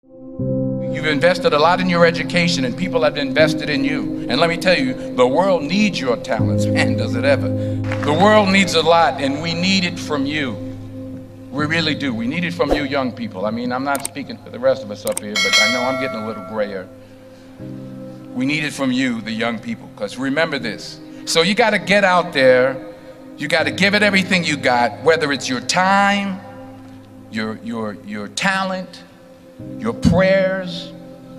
You've invested a lot in your education and people have invested in you. And let me tell you, the world needs your talents. Man, does it ever. The world needs a lot and we need it from you. We really do. We need it from you young people. I mean, I'm not speaking for the rest of us up here, but I know I'm getting a little grayer. We need it from you, the young people, because remember this. So you got to get out there. You got to give it everything you got, whether it's your time, your talent, your prayers,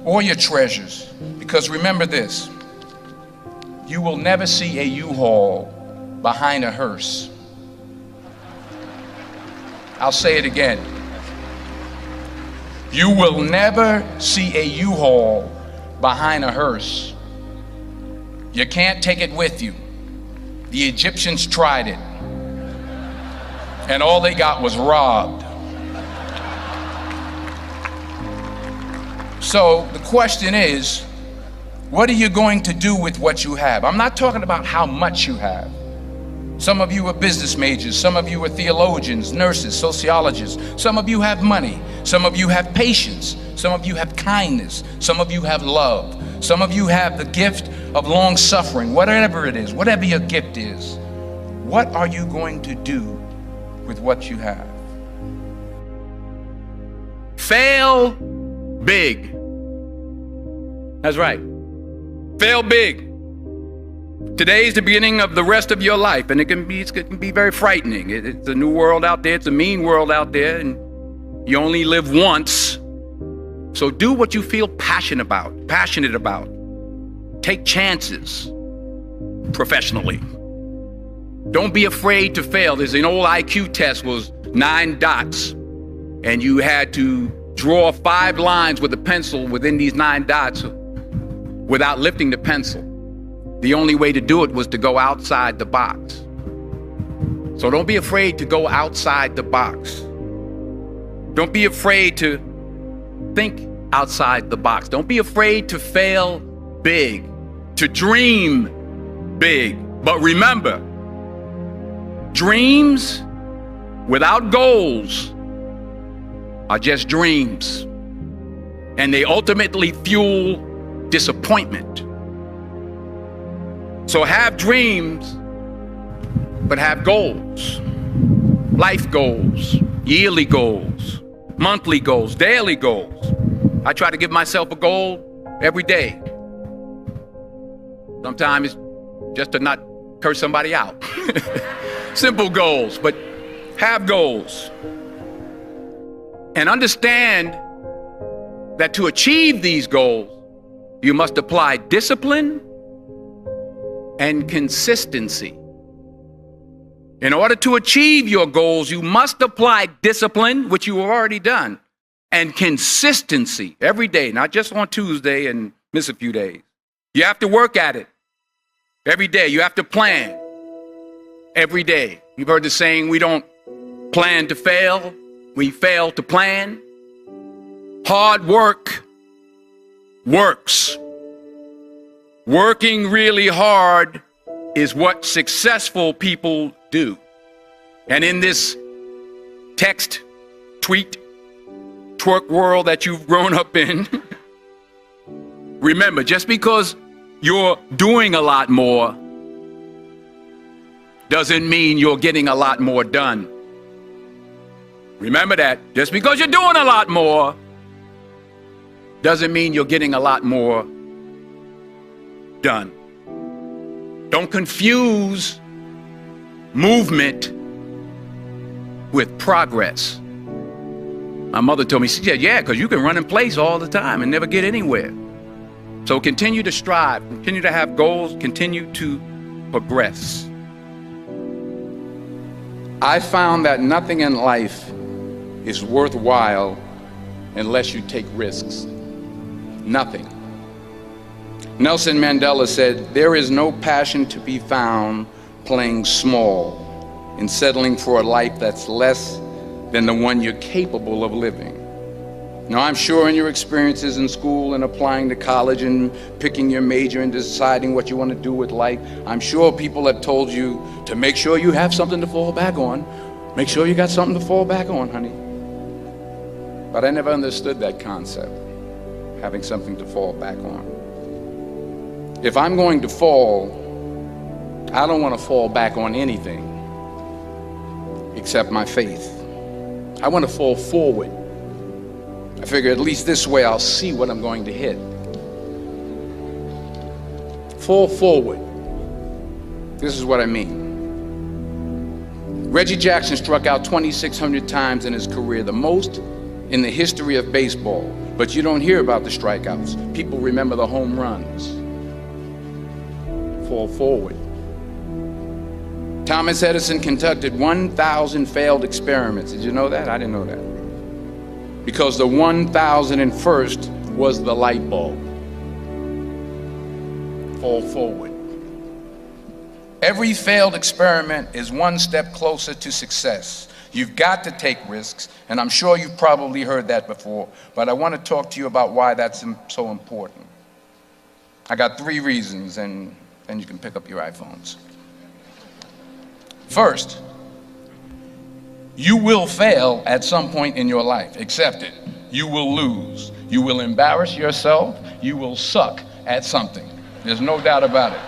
or your treasures. Because remember this, you will never see a U-Haul behind a hearse. I'll say it again. You will never see a U-Haul behind a hearse. You can't take it with you. The Egyptians tried it, and all they got was robbed. So the question is, what are you going to do with what you have? I'm not talking about how much you have. Some of you are business majors, some of you are theologians, nurses, sociologists. Some of you have money, some of you have patience, some of you have kindness, some of you have love. Some of you have the gift of long suffering, whatever it is, whatever your gift is. What are you going to do with what you have? Fail big. That's right. Fail big. Today's the beginning of the rest of your life, and it can be very frightening. It's a new world out there. It's a mean world out there, and you only live once. So do what you feel passionate about. Take chances professionally. Don't be afraid to fail. There's an old IQ test, was 9 dots, and you had to draw 5 lines with a pencil within these 9 dots without lifting the pencil. The only way to do it was to go outside the box. So don't be afraid to go outside the box. Don't be afraid to think outside the box. Don't be afraid to fail big, to dream big. But remember, dreams without goals are just dreams, and they ultimately fuel disappointment. So have dreams, but have goals. Life goals, yearly goals, monthly goals, daily goals. I try to give myself a goal every day. Sometimes it's just to not curse somebody out. Simple goals, but have goals. And understand that to achieve these goals, you must apply discipline and consistency. In order to achieve your goals, you must apply discipline, which you have already done, and consistency every day, not just on Tuesday and miss a few days. You have to work at it every day. You have to plan every day. You've heard the saying, we don't plan to fail, we fail to plan. Hard work works. Working really hard is what successful people do. And in this text, tweet, twerk world that you've grown up in, remember, just because you're doing a lot more doesn't mean you're getting a lot more done. Remember that. Just because you're doing a lot more doesn't mean you're getting a lot more done. Don't confuse movement with progress. My mother told me, she said, yeah, because you can run in place all the time and never get anywhere. So continue to strive, continue to have goals, continue to progress. I found that nothing in life is worthwhile unless you take risks. Nothing. Nelson Mandela said, there is no passion to be found playing small and settling for a life that's less than the one you're capable of living. Now, I'm sure in your experiences in school and applying to college and picking your major and deciding what you want to do with life, I'm sure people have told you to make sure you have something to fall back on. Make sure you got something to fall back on, honey. But I never understood that concept, having something to fall back on. If I'm going to fall, I don't want to fall back on anything except my faith. I want to fall forward. I figure at least this way I'll see what I'm going to hit. Fall forward. This is what I mean. Reggie Jackson struck out 2,600 times in his career, the most in the history of baseball. But you don't hear about the strikeouts. People remember the home runs. Fall forward. Thomas Edison conducted 1,000 failed experiments. Did you know that? I didn't know that. Because the 1,001st was the light bulb. Fall forward. Every failed experiment is one step closer to success. You've got to take risks, and I'm sure you've probably heard that before, but I want to talk to you about why that's so important. I got 3 reasons, and then you can pick up your iPhones. First, you will fail at some point in your life. Accept it. You will lose. You will embarrass yourself. You will suck at something. There's no doubt about it.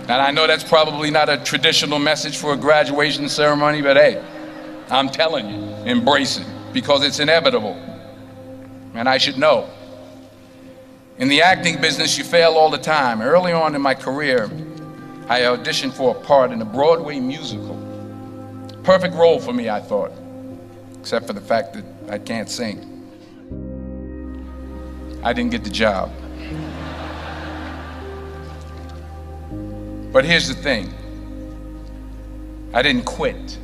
And I know that's probably not a traditional message for a graduation ceremony, but hey, I'm telling you, embrace it, because it's inevitable. And I should know. In the acting business, you fail all the time. Early on in my career, I auditioned for a part in a Broadway musical. Perfect role for me, I thought, except for the fact that I can't sing. I didn't get the job. But here's the thing. I didn't quit.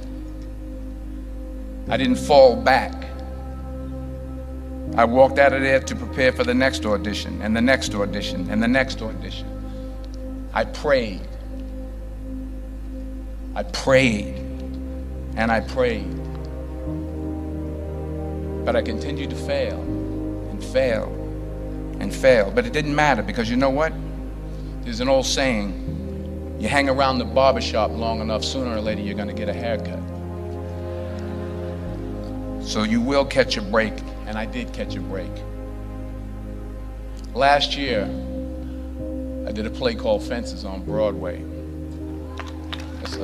I didn't fall back. I walked out of there to prepare for the next audition, and the next audition, and the next audition. I prayed. I prayed, and I prayed. But I continued to fail, and fail, and fail. But it didn't matter, because you know what? There's an old saying, you hang around the barbershop long enough, sooner or later you're gonna get a haircut. So you will catch a break, and I did catch a break. Last year, I did a play called Fences on Broadway.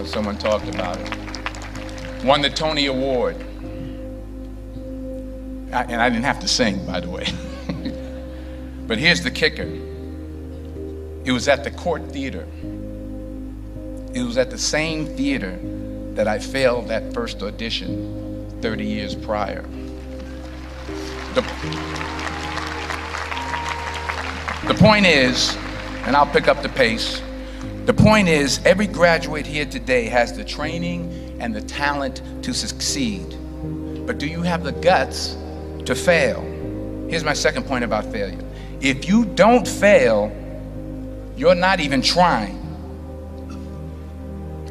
Someone talked about it. Won the Tony Award. And I didn't have to sing, by the way. But here's the kicker. It was at the Court Theater. It was at the same theater that I failed that first audition 30 years prior. The point is, and I'll pick up the pace, the point is, every graduate here today has the training and the talent to succeed. But do you have the guts to fail? Here's my second point about failure. If you don't fail, you're not even trying.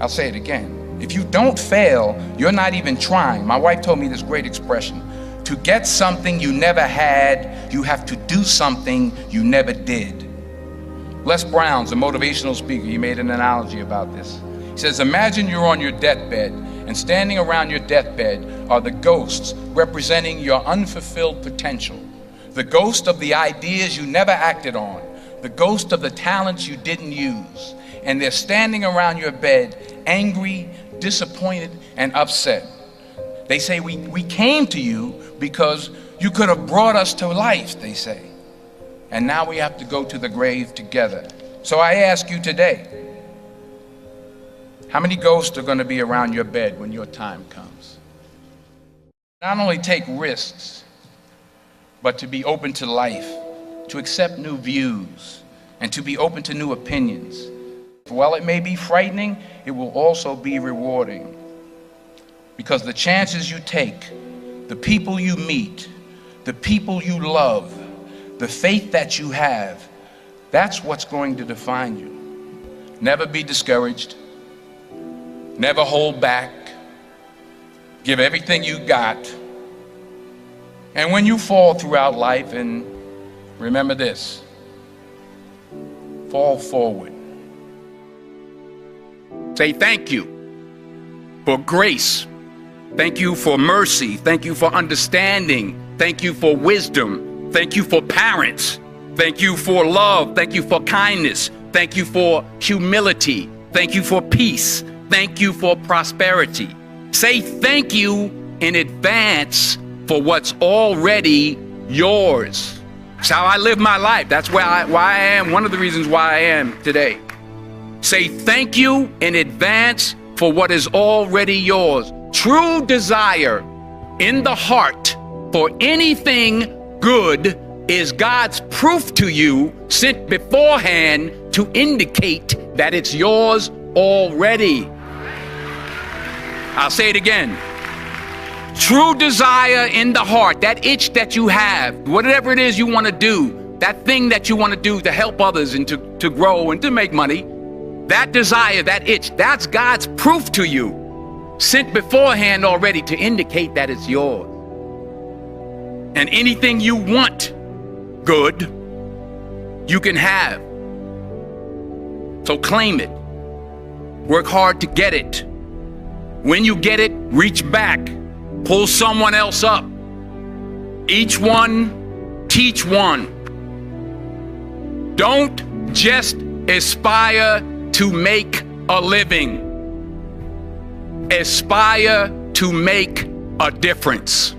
I'll say it again. If you don't fail, you're not even trying. My wife told me this great expression. To get something you never had, you have to do something you never did. Les Brown's a motivational speaker. He made an analogy about this. He says, imagine you're on your deathbed, and standing around your deathbed are the ghosts representing your unfulfilled potential. The ghost of the ideas you never acted on. The ghost of the talents you didn't use. And they're standing around your bed, angry, disappointed, and upset. They say, we came to you because you could have brought us to life, they say. And now we have to go to the grave together. So I ask you today, how many ghosts are going to be around your bed when your time comes? Not only take risks, but to be open to life, to accept new views, and to be open to new opinions. While it may be frightening, it will also be rewarding. Because the chances you take, the people you meet, the people you love, the faith that you have, that's what's going to define you. Never be discouraged. Never hold back. Give everything you got. And when you fall throughout life, and remember this, fall forward. Say thank you for grace. Thank you for mercy. Thank you for understanding. Thank you for wisdom. Thank you for parents. Thank you for love. Thank you for kindness. Thank you for humility. Thank you for peace. Thank you for prosperity. Say thank you in advance for what's already yours. That's how I live my life. That's why I am, one of the reasons why I am today. Say thank you in advance for what is already yours. True desire in the heart for anything good is God's proof to you, sent beforehand to indicate that it's yours already. I'll say it again. True desire in the heart, that itch that you have, whatever it is you want to do, that thing that you want to do to help others and to grow and to make money, that desire, that itch, that's God's proof to you, sent beforehand already to indicate that it's yours. And anything you want good, you can have. So claim it. Work hard to get it. When you get it, reach back. Pull someone else up. Each one, teach one. Don't just aspire to make a living. Aspire to make a difference.